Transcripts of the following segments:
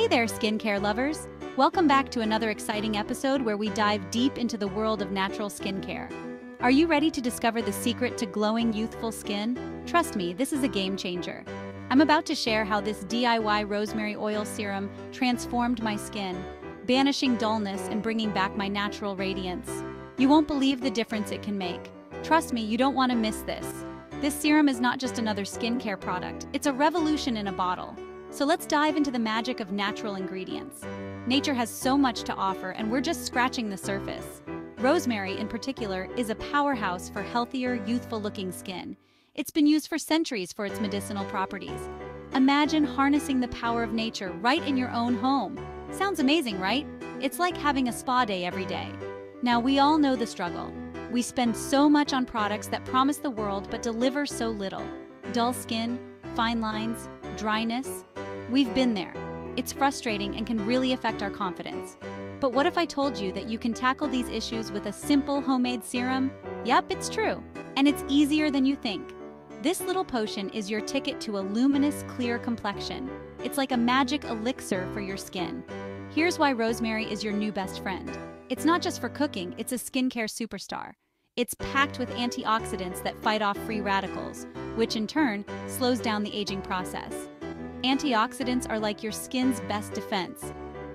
Hey there, skincare lovers! Welcome back to another exciting episode where we dive deep into the world of natural skincare. Are you ready to discover the secret to glowing, youthful skin? Trust me, this is a game changer. I'm about to share how this DIY rosemary oil serum transformed my skin, banishing dullness and bringing back my natural radiance. You won't believe the difference it can make. Trust me, you don't want to miss this. This serum is not just another skincare product, it's a revolution in a bottle. So let's dive into the magic of natural ingredients. Nature has so much to offer, and we're just scratching the surface. Rosemary, in particular, is a powerhouse for healthier, youthful-looking skin. It's been used for centuries for its medicinal properties. Imagine harnessing the power of nature right in your own home. Sounds amazing, right? It's like having a spa day every day. Now, we all know the struggle. We spend so much on products that promise the world but deliver so little. Dull skin, fine lines, dryness. We've been there. It's frustrating and can really affect our confidence. But what if I told you that you can tackle these issues with a simple homemade serum? Yep, it's true. And it's easier than you think. This little potion is your ticket to a luminous, clear complexion. It's like a magic elixir for your skin. Here's why rosemary is your new best friend. It's not just for cooking, it's a skincare superstar. It's packed with antioxidants that fight off free radicals, which in turn slows down the aging process. Antioxidants are like your skin's best defense.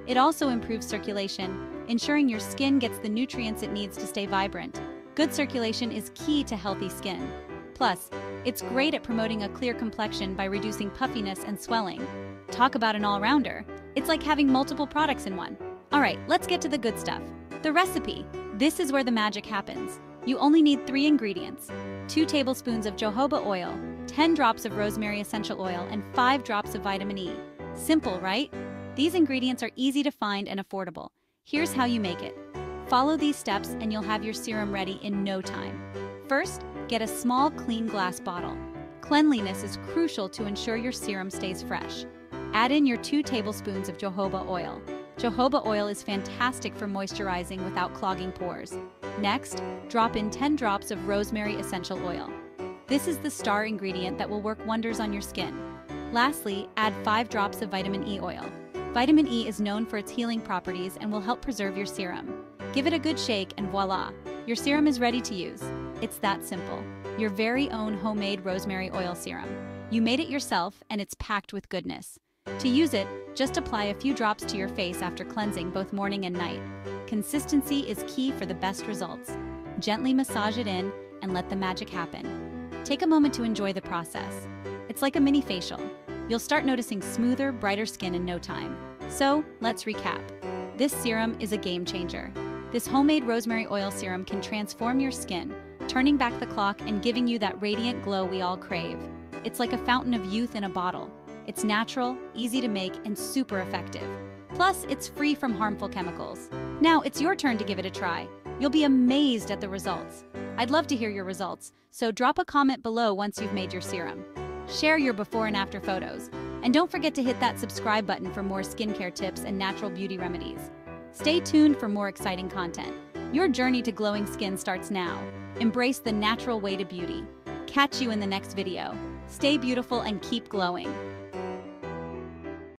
It also improves circulation, ensuring your skin gets the nutrients it needs to stay vibrant. Good circulation is key to healthy skin. Plus, it's great at promoting a clear complexion by reducing puffiness and swelling. Talk about an all-rounder. It's like having multiple products in one. All right, let's get to the good stuff. The recipe. This is where the magic happens. You only need 3 ingredients: 2 tablespoons of jojoba oil, 10 drops of rosemary essential oil, and 5 drops of vitamin E. Simple, right? These ingredients are easy to find and affordable. Here's how you make it. Follow these steps and you'll have your serum ready in no time. First, get a small, clean glass bottle. Cleanliness is crucial to ensure your serum stays fresh. Add in your 2 tablespoons of jojoba oil. Jojoba oil is fantastic for moisturizing without clogging pores. Next, drop in 10 drops of rosemary essential oil. This is the star ingredient that will work wonders on your skin. Lastly, add 5 drops of vitamin E oil. Vitamin E is known for its healing properties and will help preserve your serum. Give it a good shake and voila, your serum is ready to use. It's that simple. Your very own homemade rosemary oil serum. You made it yourself and it's packed with goodness. To use it, just apply a few drops to your face after cleansing both morning and night. Consistency is key for the best results. Gently massage it in and let the magic happen. Take a moment to enjoy the process. It's like a mini facial. You'll start noticing smoother, brighter skin in no time. So, let's recap. This serum is a game changer. This homemade rosemary oil serum can transform your skin, turning back the clock and giving you that radiant glow we all crave. It's like a fountain of youth in a bottle. It's natural, easy to make, and super effective. Plus, it's free from harmful chemicals. Now, it's your turn to give it a try. You'll be amazed at the results. I'd love to hear your results, so drop a comment below once you've made your serum. Share your before and after photos. And don't forget to hit that subscribe button for more skincare tips and natural beauty remedies. Stay tuned for more exciting content. Your journey to glowing skin starts now. Embrace the natural way to beauty. Catch you in the next video. Stay beautiful and keep glowing.